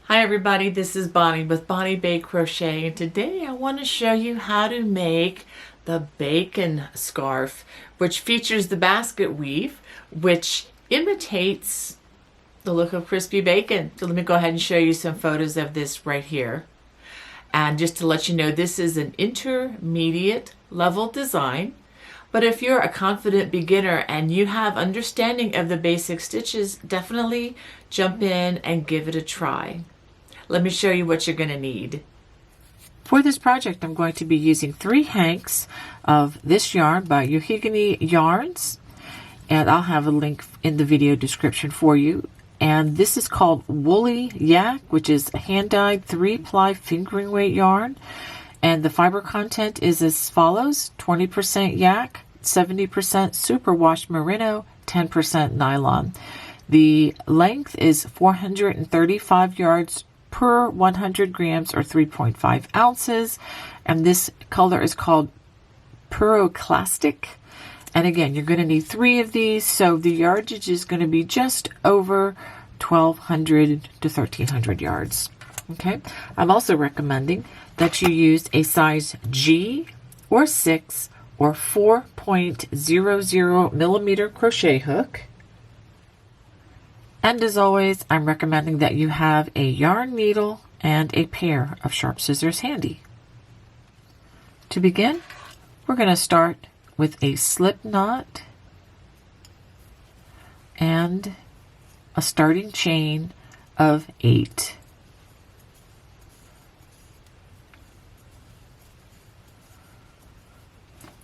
Hi everybody, this is Bonnie with Bonnie Bay Crochet, and today I want to show you how to make the bacon scarf, which features the basket weave, which imitates the look of crispy bacon. So let me go ahead and show you some photos of this right here. And just to let you know, this is an intermediate level design. But if you're a confident beginner and you have understanding of the basic stitches, definitely jump in and give it a try. Let me show you what you're going to need. For this project, I'm going to be using 3 hanks of this yarn by Yohigani Yarns, and I'll have a link in the video description for you. And this is called Woolly Yak, which is hand-dyed 3-ply fingering weight yarn. And the fiber content is as follows: 20% yak, 70% superwash merino, 10% nylon. The length is 435 yards per 100 grams or 3.5 ounces. And this color is called Pyroclastic. And again, you're going to need 3 of these, so the yardage is going to be just over 1,200 to 1,300 yards. Okay, I'm also recommending that you use a size G or 6 or 4.00 millimeter crochet hook. And as always, I'm recommending that you have a yarn needle and a pair of sharp scissors handy. To begin, we're going to start with a slip knot and a starting chain of 8.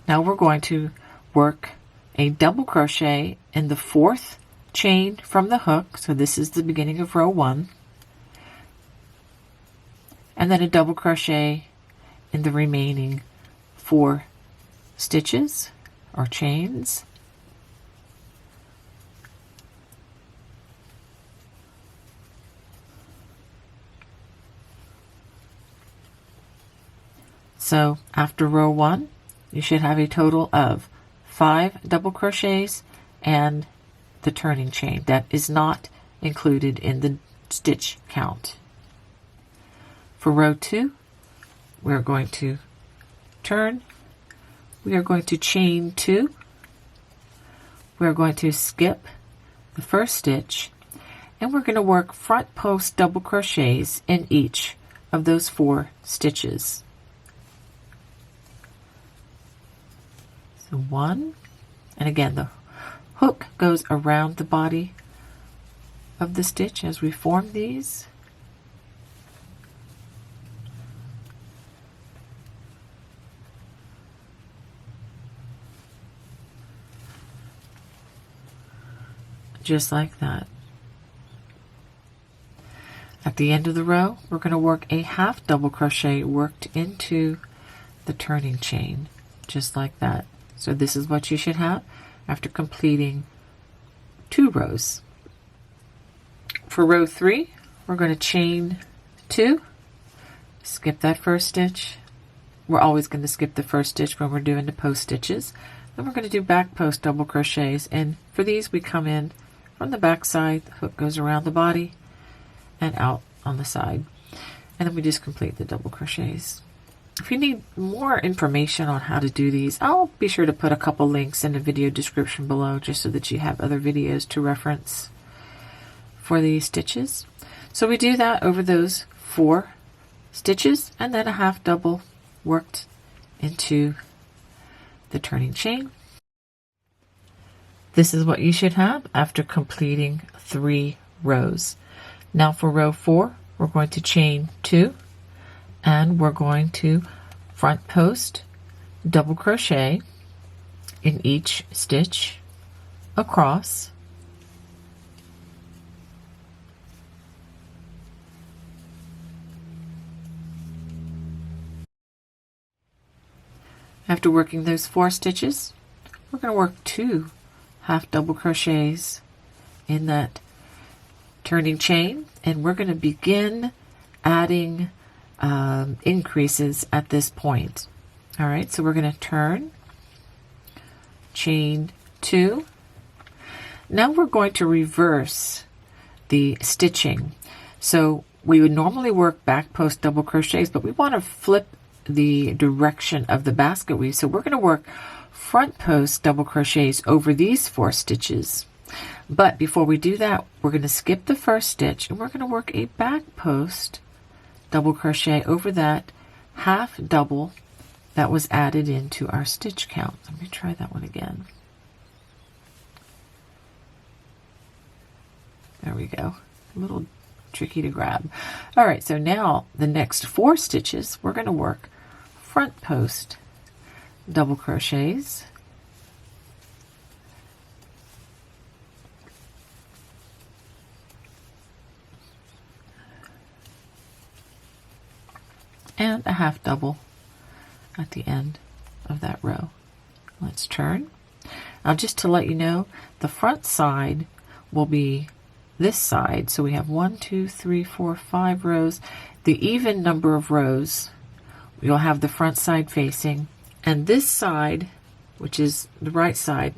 Now we're going to work a double crochet in the 4th chain from the hook, so this is the beginning of row 1, and then a double crochet in the remaining 4 stitches or chains. So after row 1, you should have a total of 5 double crochets and the turning chain. That is not included in the stitch count. For row 2, we're going to turn. We are going to chain 2. We're going to skip the first stitch, and we're going to work front post double crochets in each of those 4 stitches. So 1, and again the hook goes around the body of the stitch as we form these. Just like that. At the end of the row, we're going to work a half double crochet worked into the turning chain, just like that. So this is what you should have after completing 2 rows. For row 3, we're going to chain 2, skip that first stitch. We're always going to skip the first stitch when we're doing the post stitches. Then we're going to do back post double crochets, and for these we come in from the back side, the hook goes around the body and out on the side, and then we just complete the double crochets. If you need more information on how to do these, I'll be sure to put a couple links in the video description below just so that you have other videos to reference for these stitches. So we do that over those 4 stitches and then a half double worked into the turning chain. This is what you should have after completing 3 rows. Now for row 4, we're going to chain 2. And we're going to front post double crochet in each stitch across. After working those 4 stitches, we're going to work 2 half double crochets in that turning chain, and we're going to begin adding increases at this point. All right, so we're going to turn, chain 2. Now we're going to reverse the stitching. So we would normally work back post double crochets, but we want to flip the direction of the basket weave. So we're going to work front post double crochets over these 4 stitches. But before we do that, we're going to skip the first stitch and we're going to work a back post double crochet over that half double that was added into our stitch count. Let me try that one again. There we go. A little tricky to grab. All right, so now the next 4 stitches, we're going to work front post double crochets, and a half double at the end of that row. Let's turn. Now, just to let you know, the front side will be this side. So we have 1, 2, 3, 4, 5 rows. The even number of rows, you'll have the front side facing, and this side, which is the right side,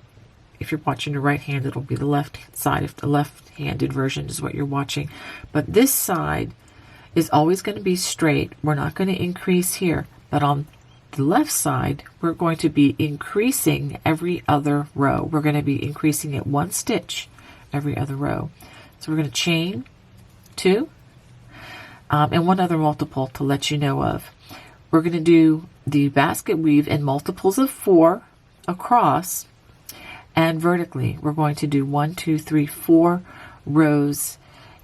if you're watching the right hand, it'll be the left side if the left-handed version is what you're watching. But this side is always going to be straight. We're not going to increase here, but on the left side, we're going to be increasing every other row. We're going to be increasing it 1 stitch every other row. So we're going to chain 2, and 1 other multiple to let you know of. We're going to do the basket weave in multiples of 4 across, and vertically we're going to do 1, 2, 3, 4 rows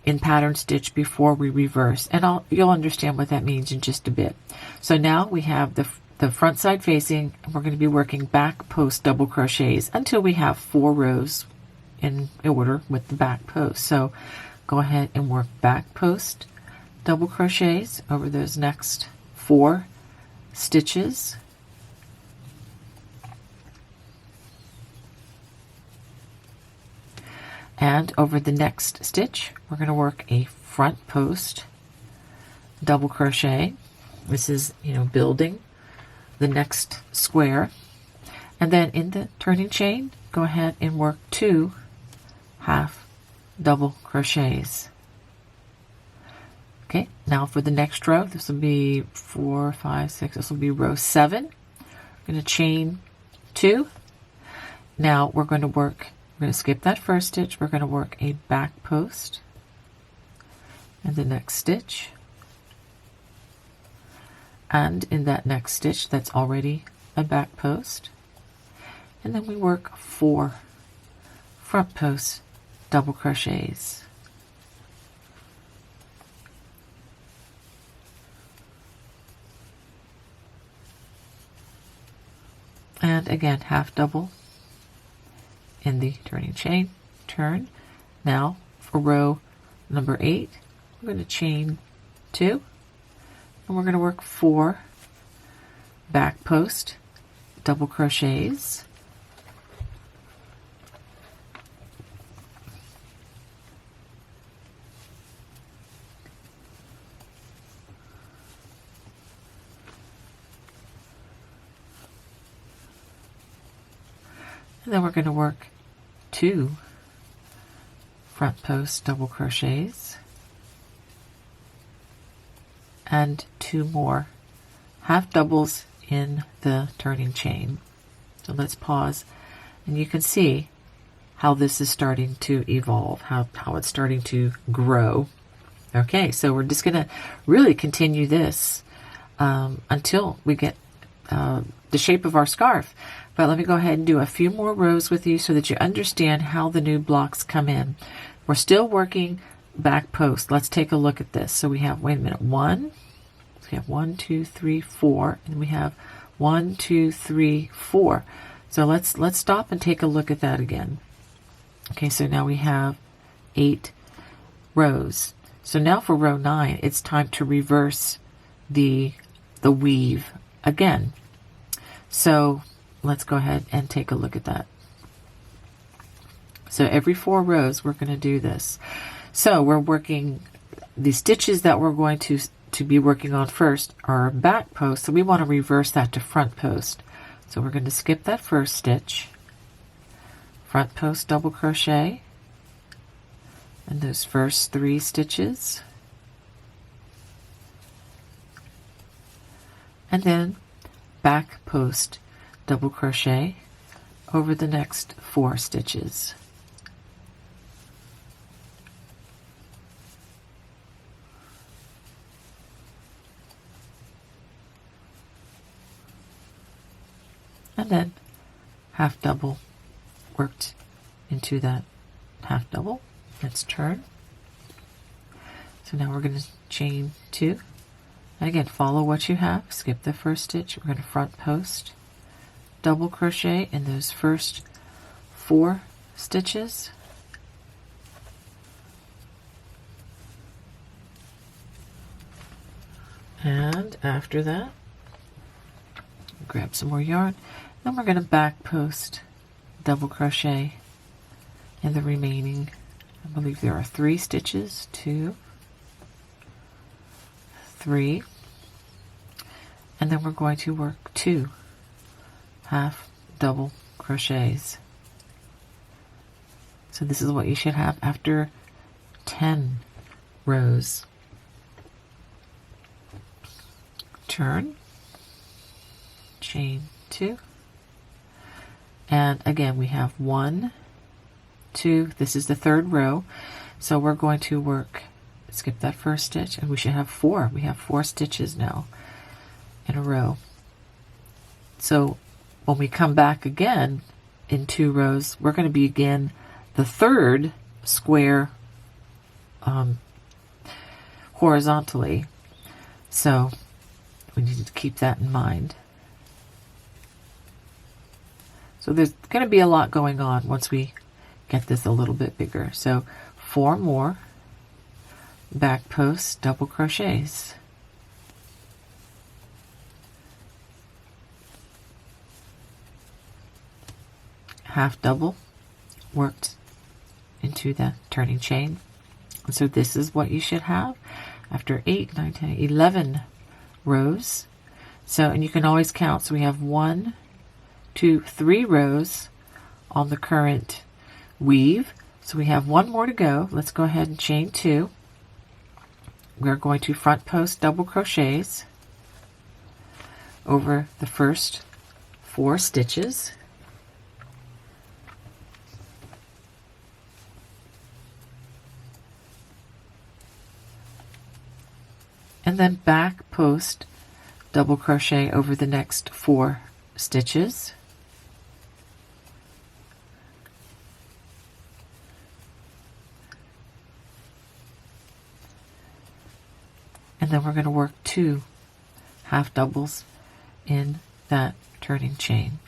in pattern stitch before we reverse, and you'll understand what that means in just a bit. So now we have the front side facing, and we're going to be working back post double crochets until we have 4 rows in order with the back post. So go ahead and work back post double crochets over those next 4 stitches. And over the next stitch, we're going to work a front post double crochet. This is, building the next square. And then in the turning chain, go ahead and work 2 half double crochets. Okay, now for the next row, this will be 4, 5, 6, this will be row 7. I'm going to chain 2. Now we're going to skip that first stitch. We're going to work a back post and the next stitch. And in that next stitch, that's already a back post. And then we work 4 front post double crochets. And again, half double in the turning chain, turn. Now for row number 8, we're going to chain 2, and we're going to work 4 back post double crochets. And then we're going to work 2 front post double crochets and 2 more half doubles in the turning chain. So let's pause, and you can see how this is starting to evolve, how it's starting to grow. Okay, so we're just going to really continue this until we get the shape of our scarf. But let me go ahead and do a few more rows with you so that you understand how the new blocks come in. We're still working back post. Let's take a look at this. So we have, wait a minute, 1, so we have 1, 2, 3, 4, and we have 1, 2, 3, 4. So let's stop and take a look at that again. Okay, so now we have 8 rows. So now for row 9, it's time to reverse the weave again. So let's go ahead and take a look at that. So every 4 rows, we're going to do this. So we're working, the stitches that we're going to be working on first are back post. So we want to reverse that to front post. So we're going to skip that first stitch, front post double crochet, and those first 3 stitches. and then back post double crochet over the next 4 stitches. And then half double worked into that half double. Let's turn. So now we're going to chain 2. And again, follow what you have. Skip the first stitch. We're going to front post, double crochet in those first 4 stitches. And after that, grab some more yarn. Then we're going to back post, double crochet in the remaining, I believe there are 3 stitches, 2, 3, and then we're going to work 2 half double crochets. So this is what you should have after 10 rows. Turn, chain 2, and again we have 1, 2, this is the 3rd row, so we're going to work, skip that first stitch, and we should have 4. We have 4 stitches now in a row. So when we come back again in 2 rows, we're going to begin the 3rd square horizontally. So we need to keep that in mind. So there's going to be a lot going on once we get this a little bit bigger. So 4 more back post double crochets. Half double worked into the turning chain. And so this is what you should have after 8, 9, 10, 11 rows. So, and you can always count. So we have 1, 2, 3 rows on the current weave. So we have 1 more to go. Let's go ahead and chain 2. We're going to front post double crochets over the first 4 stitches. And then back post double crochet over the next 4 stitches. And then we're going to work 2 half doubles in that turning chain.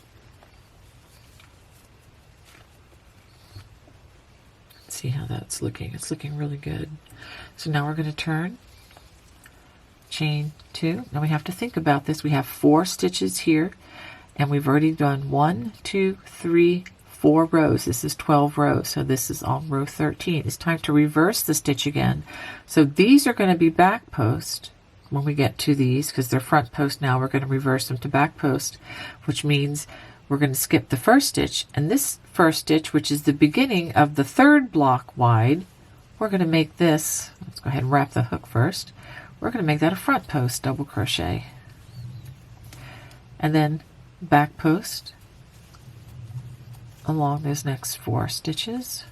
Let's see how that's looking. It's looking really good. So now we're going to turn, chain 2. Now we have to think about this. We have 4 stitches here, and we've already done 1, 2, 3, 4 rows. This is 12 rows, so this is on row 13. It's time to reverse the stitch again. So these are going to be back post when we get to these, because they're front post now. We're going to reverse them to back post, which means we're going to skip the first stitch, and this first stitch, which is the beginning of the 3rd block wide, we're going to make this, let's go ahead and wrap the hook first. We're going to make that a front post double crochet, and then back post along those next 4 stitches.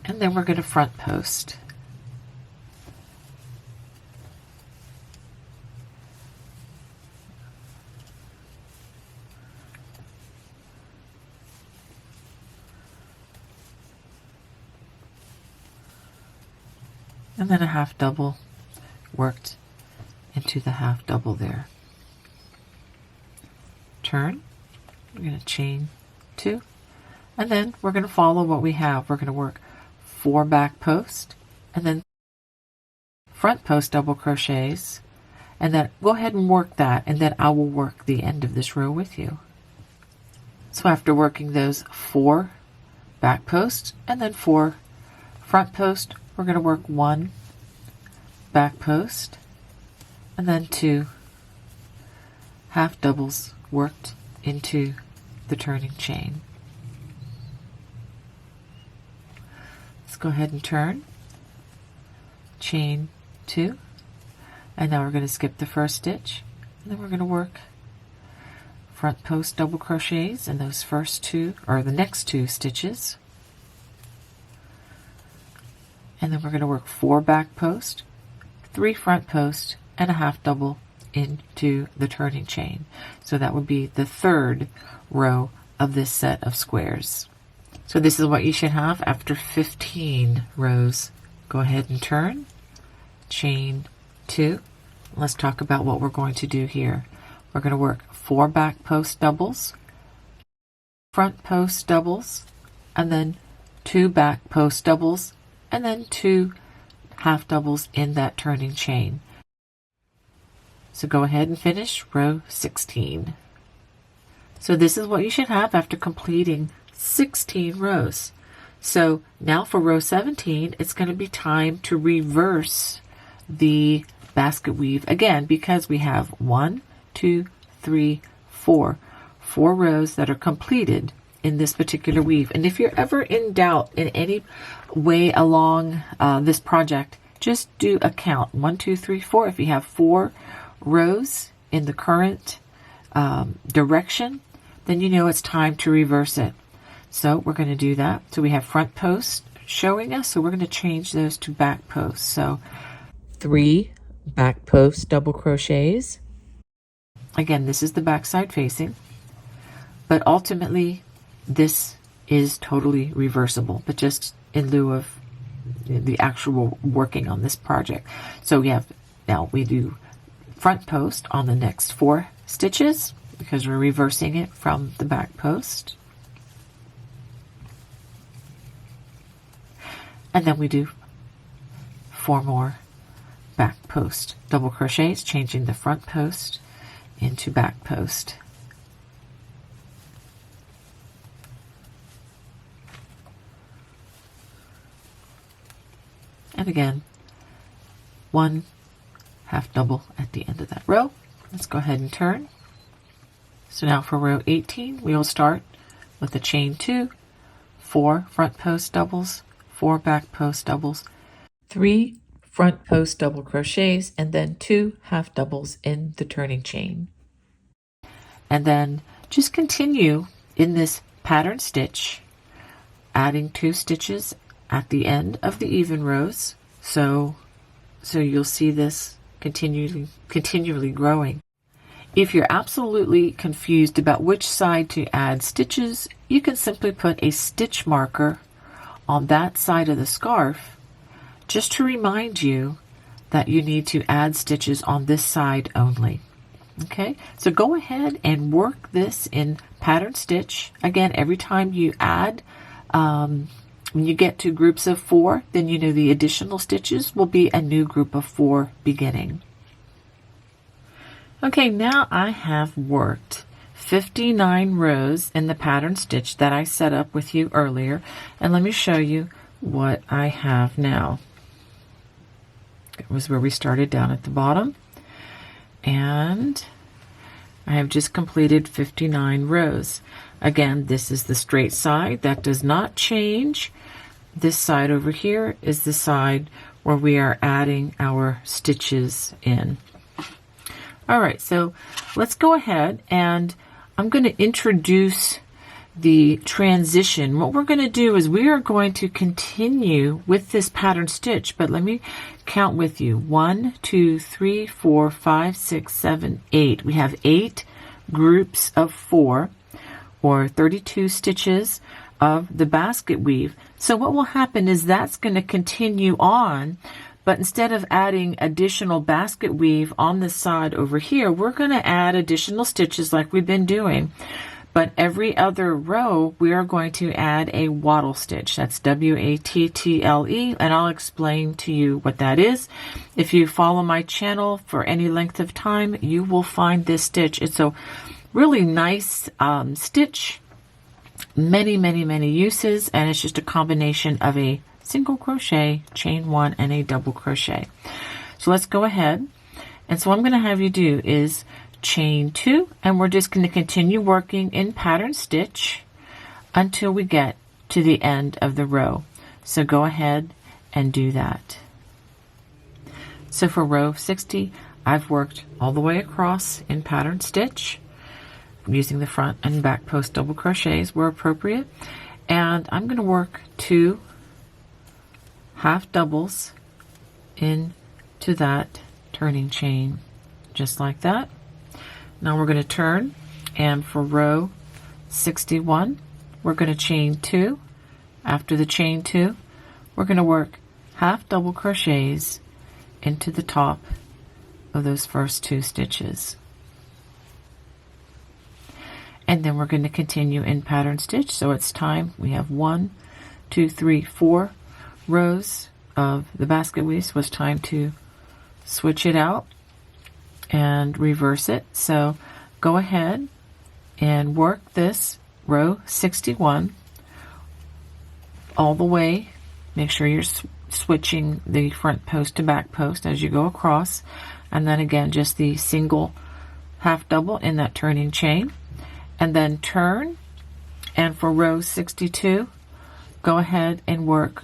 And then we're going to front post. And then a half double worked into the half double there. Turn, we're going to chain 2, and then we're going to follow what we have. We're going to work 4 back post, and then front post double crochets, and then go ahead and work that, and then I will work the end of this row with you. So after working those 4 back post and then 4 front post, we're going to work 1 back post and then 2 half doubles worked into the turning chain. go ahead and turn, chain 2, and now we're going to skip the first stitch, and then we're going to work front post double crochets in those first 2 or the next 2 stitches, and then we're going to work 4 back post, 3 front post, and a half double into the turning chain. So that would be the 3rd row of this set of squares. So this is what you should have after 15 rows. Go ahead and turn, chain 2. Let's talk about what we're going to do here. We're going to work 4 back post doubles, front post doubles, and then 2 back post doubles, and then 2 half doubles in that turning chain. So go ahead and finish row 16. So this is what you should have after completing 16 rows. So now for row 17, it's going to be time to reverse the basket weave again, because we have 1, 2, 3, 4 rows that are completed in this particular weave. And if you're ever in doubt in any way along this project, just do a count. 1, 2, 3, 4. If you have 4 rows in the current direction, then you know it's time to reverse it. So we're going to do that. So we have front post showing us, so we're going to change those to back posts. So 3 back post double crochets. Again, this is the back side facing, but ultimately this is totally reversible, but just in lieu of the actual working on this project. So now we do front post on the next 4 stitches because we're reversing it from the back post. And then we do 4 more back post double crochets, changing the front post into back post. And again, 1 half double at the end of that row. Let's go ahead and turn. So now for row 18, we will start with a chain 2, 4 front post doubles, 4 back post doubles, 3 front post double crochets, and then 2 half doubles in the turning chain. And then just continue in this pattern stitch, adding 2 stitches at the end of the even rows. So you'll see this continually growing. If you're absolutely confused about which side to add stitches, you can simply put a stitch marker on that side of the scarf just to remind you that you need to add stitches on this side only. Okay, so go ahead and work this in pattern stitch. Again, every time you add, when you get to groups of 4, then you know the additional stitches will be a new group of 4 beginning. Okay, now I have worked 59 rows in the pattern stitch that I set up with you earlier, and let me show you what I have now. It was where we started down at the bottom, and I have just completed 59 rows. Again, this is the straight side. That does not change. This side over here is the side where we are adding our stitches in. All right, so let's go ahead and I'm going to introduce the transition. What we're going to do is we are going to continue with this pattern stitch, but let me count with you. 1, 2, 3, 4, 5, 6, 7, 8. We have 8 groups of 4 or 32 stitches of the basket weave. So what will happen is that's going to continue on, but instead of adding additional basket weave on the side over here, we're going to add additional stitches like we've been doing. But every other row, we are going to add a wattle stitch. That's W-A-T-T-L-E, and I'll explain to you what that is. If you follow my channel for any length of time, you will find this stitch. It's a really nice stitch, many uses, and it's just a combination of a single crochet, chain 1, and a double crochet. So let's go ahead. And so what I'm going to have you do is chain 2, and we're just going to continue working in pattern stitch until we get to the end of the row. So go ahead and do that. So for row 60, I've worked all the way across in pattern stitch using the front and back post double crochets where appropriate. And I'm going to work 2 half doubles into that turning chain, just like that. Now we're going to turn, and for row 61, we're going to chain 2. After the chain 2, we're going to work half double crochets into the top of those first 2 stitches. And then we're going to continue in pattern stitch. So it's time. We have 1, 2, 3, 4 rows of the basket weave. So it's time to switch it out and reverse it. So go ahead and work this row 61 all the way. Make sure you're switching the front post to back post as you go across, and then again just the single half double in that turning chain, and then turn. And for row 62, go ahead and work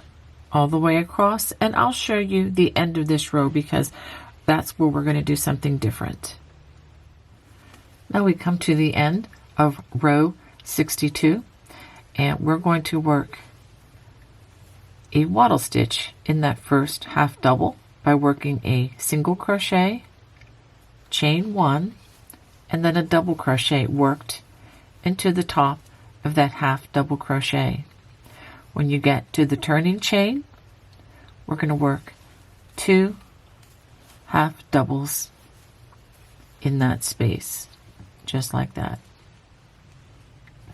all the way across, and I'll show you the end of this row because that's where we're going to do something different. Now we come to the end of row 62, and we're going to work a wattle stitch in that first half double by working a single crochet, chain 1, and then a double crochet worked into the top of that half double crochet. When you get to the turning chain, we're going to work 2 half doubles in that space, just like that.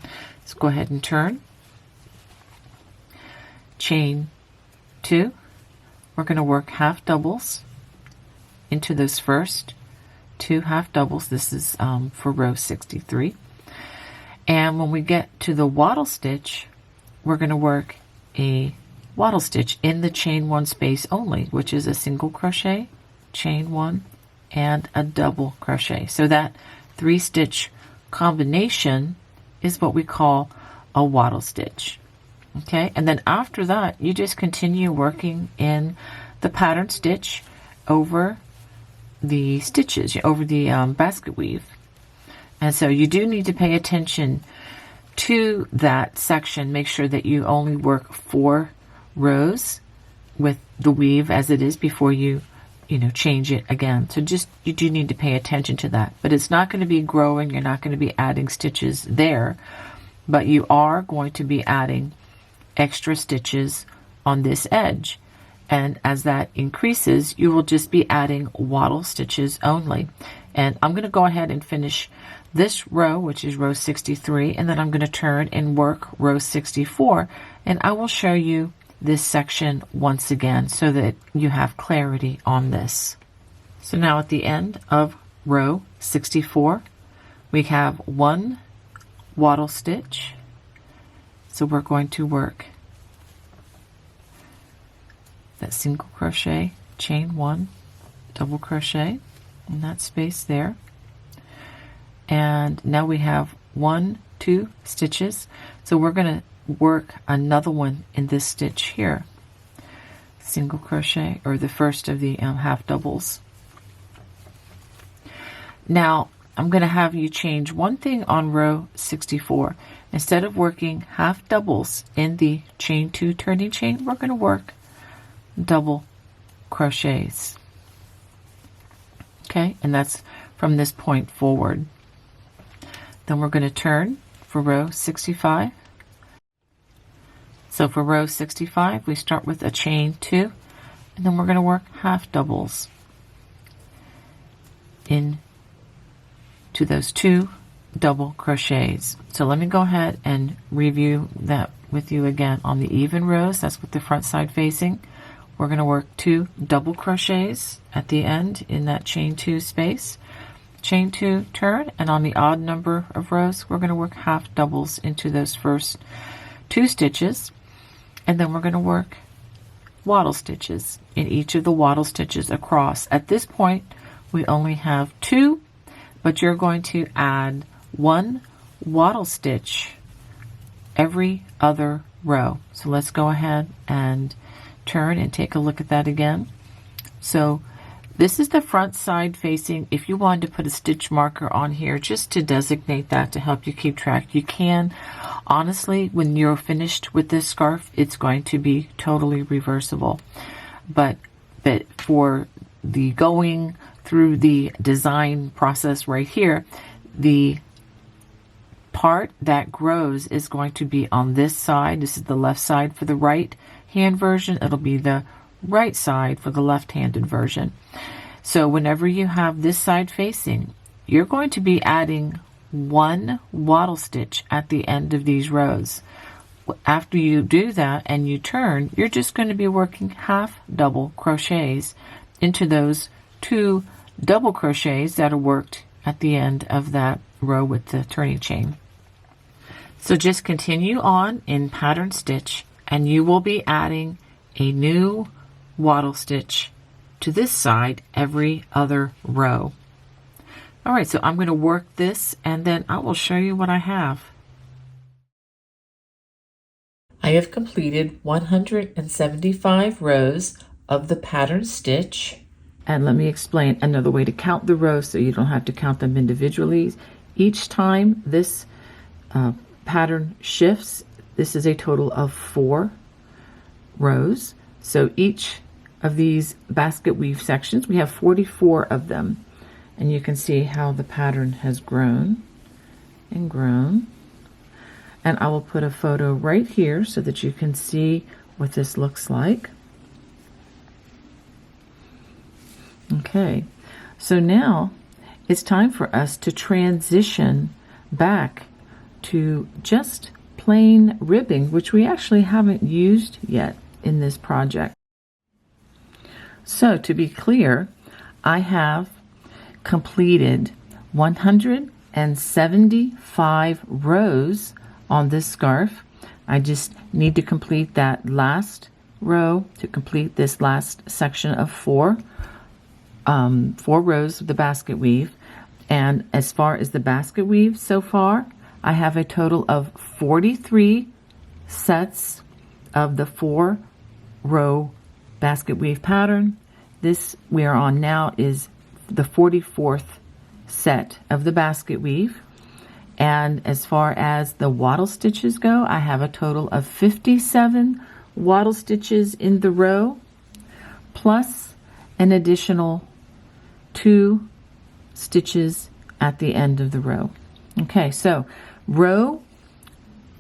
Let's go ahead and turn, chain 2. We're going to work half doubles into those first 2 half doubles. This is for row 63. And when we get to the wattle stitch, we're going to work a wattle stitch in the chain 1 space only, which is a single crochet, chain 1, and a double crochet. So that 3 stitch combination is what we call a wattle stitch. Okay, and then after that, you just continue working in the pattern stitch over the stitches, over the basket weave. And so you do need to pay attention to that section. Make sure that you only work 4 rows with the weave as it is before you change it again. So just, you do need to pay attention to that. But it's not going to be growing. You're not going to be adding stitches there, but you are going to be adding extra stitches on this edge, and as that increases, you will just be adding wattle stitches only. And I'm going to go ahead and finish this row, which is row 63, and then I'm going to turn and work row 64, and I will show you this section once again so that you have clarity on this. So now at the end of row 64, we have 1 wattle stitch. So we're going to work that single crochet, chain 1, double crochet in that space there. And now we have 1, 2 stitches. So we're going to work another one in this stitch here. Single crochet, or the first of the half doubles. Now I'm going to have you change one thing on row 64. Instead of working half doubles in the chain 2 turning chain, we're going to work double crochets. Okay, and that's from this point forward. Then we're going to turn for row 65. So for row 65, we start with a chain 2, and then we're going to work half doubles in to those 2 double crochets. So let me go ahead and review that with you again. On the even rows, that's with the front side facing, we're going to work 2 double crochets at the end in that chain 2 space, chain 2, turn, and on the odd number of rows, we're going to work half doubles into those first 2 stitches, and then we're going to work wattle stitches in each of the wattle stitches across. At this point, we only have 2, but you're going to add 1 wattle stitch every other row. So let's go ahead and turn and take a look at that again. So this is the front side facing. If you wanted to put a stitch marker on here just to designate that to help you keep track, you can. Honestly, when you're finished with this scarf, it's going to be totally reversible. But for the going through the design process right here, the part that grows is going to be on this side. This is the left side for the right hand version. It'll be the right side for the left-handed version. So whenever you have this side facing, you're going to be adding one wattle stitch at the end of these rows. After you do that and you turn, you're just going to be working half double crochets into those 2 double crochets that are worked at the end of that row with the turning chain. So just continue on in pattern stitch, and you will be adding a new wattle stitch to this side every other row. All right, so I'm going to work this and then I will show you what I have. I have completed 175 rows of the pattern stitch. And let me explain another way to count the rows so you don't have to count them individually. Each time this pattern shifts, this is a total of 4 rows. So each of these basket weave sections, we have 44 of them. And you can see how the pattern has grown and grown. And I will put a photo right here so that you can see what this looks like. Okay, so now it's time for us to transition back to just plain ribbing, which we actually haven't used yet in this project. So to be clear, I have completed 175 rows on this scarf. I just need to complete that last row to complete this last section of 4 rows of the basket weave. And as far as the basket weave so far, I have a total of 43 sets of the 4-row basket weave pattern. This we are on now is the 44th set of the basket weave. And as far as the wattle stitches go, I have a total of 57 wattle stitches in the row, plus an additional 2 stitches at the end of the row. Okay, so row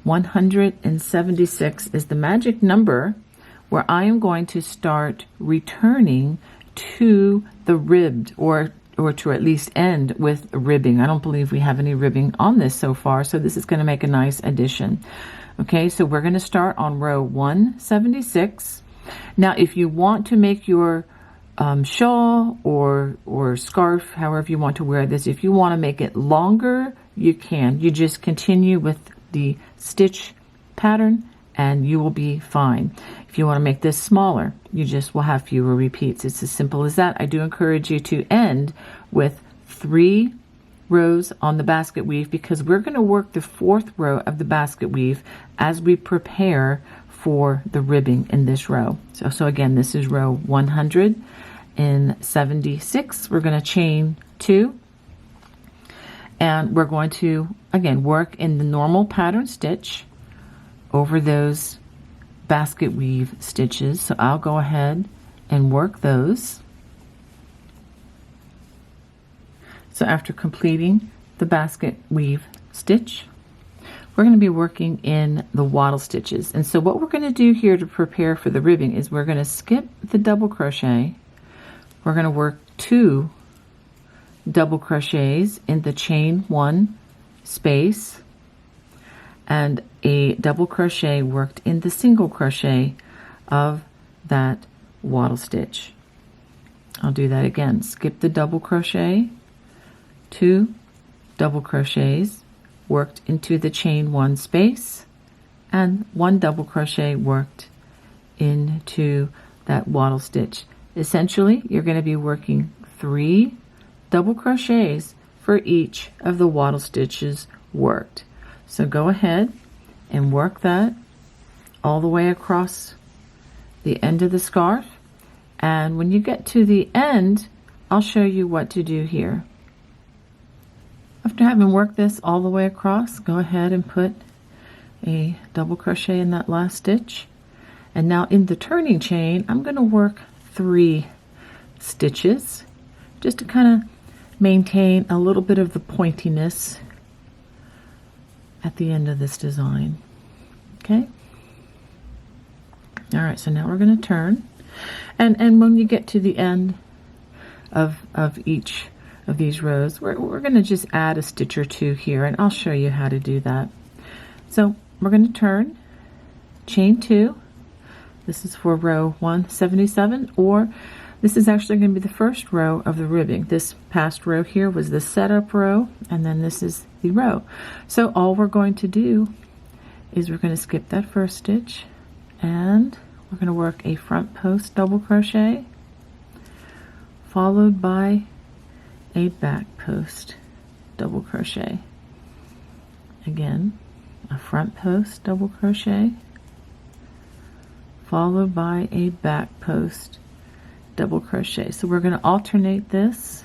176 is the magic number where I am going to start returning to the ribbed, or to at least end with ribbing. I don't believe we have any ribbing on this so far, so this is going to make a nice addition. Okay, so we're going to start on row 176. Now, if you want to make your shawl or scarf, however you want to wear this, if you want to make it longer, you can. You just continue with the stitch pattern and you will be fine. If you want to make this smaller, you just will have fewer repeats. It's as simple as that. I do encourage you to end with 3 rows on the basket weave, because we're going to work the 4th row of the basket weave as we prepare for the ribbing in this row. So again, this is row 176. We're going to chain 2, and we're going to again work in the normal pattern stitch over those basket weave stitches. So I'll go ahead and work those. So after completing the basket weave stitch, we're going to be working in the wattle stitches. And so what we're going to do here to prepare for the ribbing is we're going to skip the double crochet. We're going to work 2 double crochets in the chain 1 space, and a double crochet worked in the single crochet of that wattle stitch. I'll do that again. Skip the double crochet, 2 double crochets worked into the chain 1 space, and 1 double crochet worked into that wattle stitch. Essentially, you're going to be working 3 double crochets for each of the wattle stitches worked. So go ahead and work that all the way across the end of the scarf. And when you get to the end, I'll show you what to do here. After having worked this all the way across, go ahead and put a double crochet in that last stitch. And now in the turning chain, I'm going to work 3 stitches just to kind of maintain a little bit of the pointiness at the end of this design. Okay. All right, so now we're going to turn. And when you get to the end of each of these rows, we're going to just add a stitch or 2 here, and I'll show you how to do that. So we're going to turn, chain 2. This is for row 177, or this is actually going to be the first row of the ribbing. This past row here was the setup row, and then this is the row. So all we're going to do is we're going to skip that first stitch, and we're going to work a front post double crochet followed by a back post double crochet. Again, a front post double crochet followed by a back post double crochet. So we're going to alternate this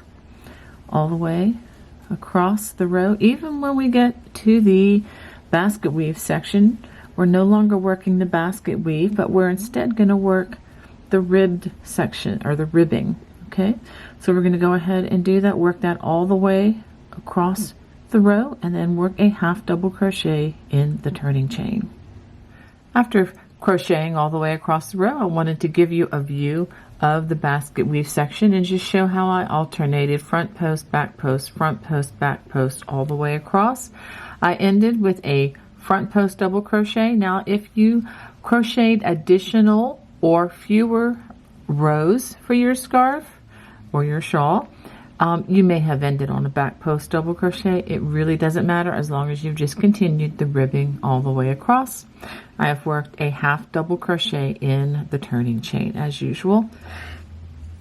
all the way across the row. Even when we get to the basket weave section, we're no longer working the basket weave, but we're instead going to work the ribbed section, or the ribbing. Okay, so we're going to go ahead and do that, work that all the way across the row, and then work a half double crochet in the turning chain. After crocheting all the way across the row, I wanted to give you a view of the basket weave section and just show how I alternated front post, back post, front post, back post all the way across. I ended with a front post double crochet. Now if you crocheted additional or fewer rows for your scarf or your shawl, you may have ended on a back post double crochet. It really doesn't matter as long as you've just continued the ribbing all the way across. I have worked a half double crochet in the turning chain as usual.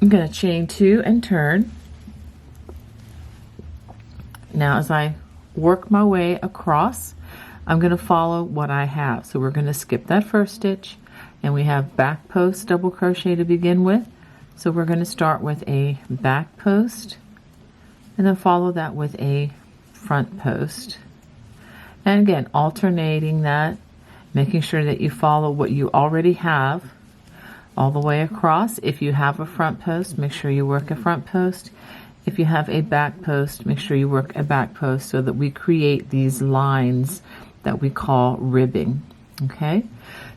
I'm going to chain 2 and turn. Now as I work my way across, I'm going to follow what I have. So we're going to skip that first stitch, and we have back post double crochet to begin with. So we're going to start with a back post and then follow that with a front post. And again, alternating that, making sure that you follow what you already have all the way across. If you have a front post, make sure you work a front post. If you have a back post, make sure you work a back post, so that we create these lines that we call ribbing. Okay,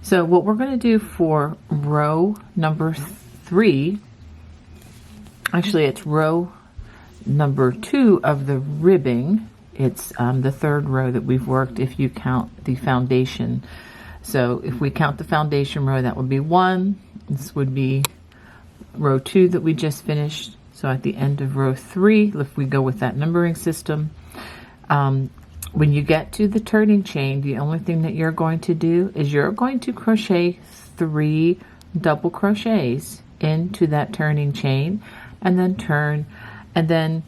so what we're going to do for row number 3, actually it's row number 2 of the ribbing. It's the 3rd row that we've worked if you count the foundation. So if we count the foundation row, that would be 1. This would be row 2 that we just finished. So at the end of row 3, if we go with that numbering system, when you get to the turning chain, the only thing that you're going to do is you're going to crochet 3 double crochets into that turning chain, and then turn. And then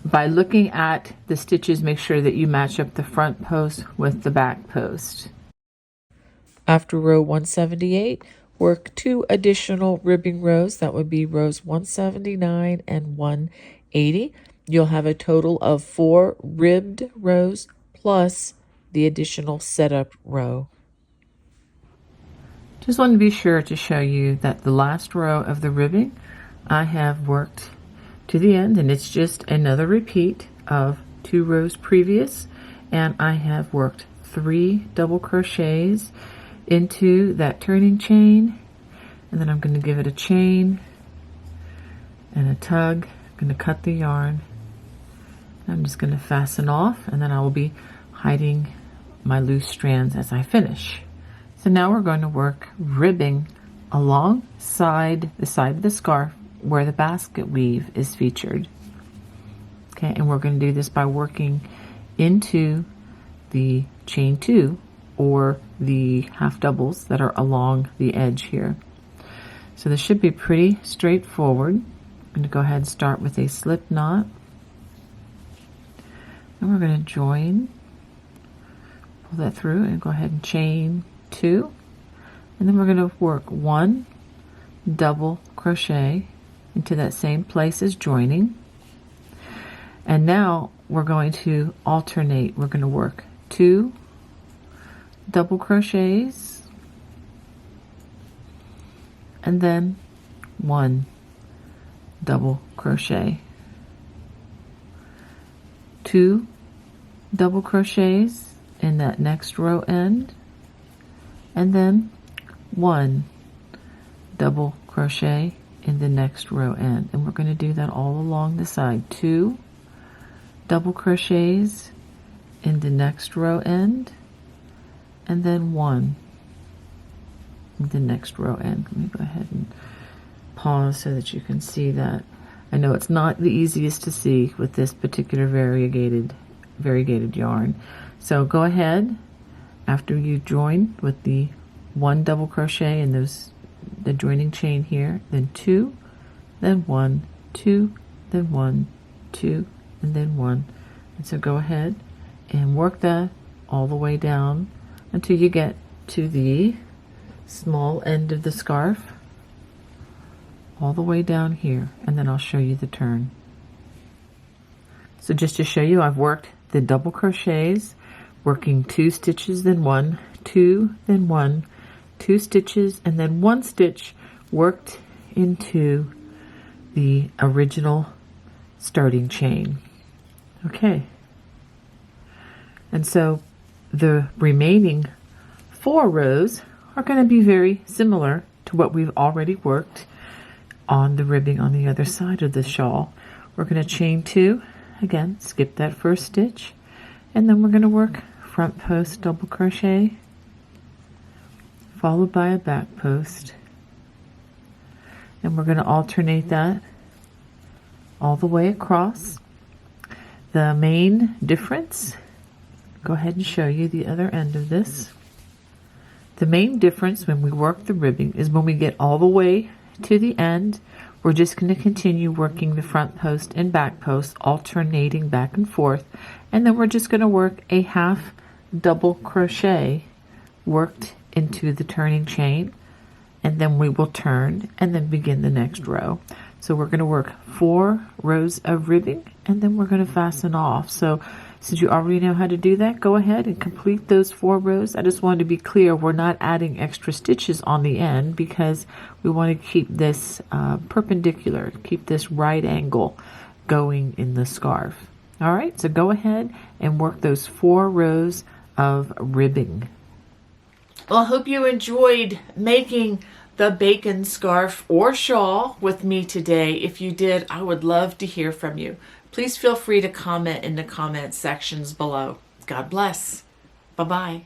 by looking at the stitches, make sure that you match up the front post with the back post. After row 178, work 2 additional ribbing rows. That would be rows 179 and 180. You'll have a total of 4 ribbed rows plus the additional setup row. Just wanted to be sure to show you that the last row of the ribbing I have worked to the end, and it's just another repeat of 2 rows previous, and I have worked 3 double crochets into that turning chain, and then I'm going to give it a chain and a tug. I'm going to cut the yarn. I'm just going to fasten off, and then I will be hiding my loose strands as I finish. So now we're going to work ribbing alongside the side of the scarf where the basket weave is featured. Okay, and we're going to do this by working into the chain 2 or the half doubles that are along the edge here. So this should be pretty straightforward. I'm going to go ahead and start with a slip knot, and we're going to join, pull that through, and go ahead and chain 2, And then we're going to work 1 double crochet into that same place as joining. And now we're going to alternate. We're going to work 2 double crochets and then 1 double crochet, 2 double crochets in that next row end, and then 1 double crochet in the next row end. And we're going to do that all along the side. 2 double crochets in the next row end, and then 1 in the next row end. Let me go ahead and pause so that you can see that. I know it's not the easiest to see with this particular variegated yarn. So go ahead, after you join with the 1 double crochet in the joining chain here, then 2, then 1, 2, then 1, 2, and then 1. And so go ahead and work that all the way down until you get to the small end of the scarf, all the way down here, and then I'll show you the turn. So just to show you, I've worked the double crochets, working 2 stitches, then 1, 2, then 1, 2 stitches, and then 1 stitch worked into the original starting chain. Okay, and so the remaining 4 rows are going to be very similar to what we've already worked on the ribbing on the other side of the shawl. We're going to chain 2, again, skip that first stitch, and then we're going to work front post double crochet followed by a back post, and we're going to alternate that all the way across. The main difference, go ahead and show you the other end of this. The main difference when we work the ribbing is when we get all the way to the end, we're just going to continue working the front post and back post, alternating back and forth, and then we're just going to work a half double crochet worked into the turning chain, and then we will turn and then begin the next row. So we're going to work 4 rows of ribbing, and then we're going to fasten off. So since you already know how to do that, go ahead and complete those 4 rows. I just wanted to be clear, we're not adding extra stitches on the end because we want to keep this perpendicular, keep this right angle going in the scarf. All right, so go ahead and work those 4 rows of ribbing. Well, I hope you enjoyed making the bacon scarf or shawl with me today. If you did, I would love to hear from you. Please feel free to comment in the comment sections below. God bless. Bye-bye.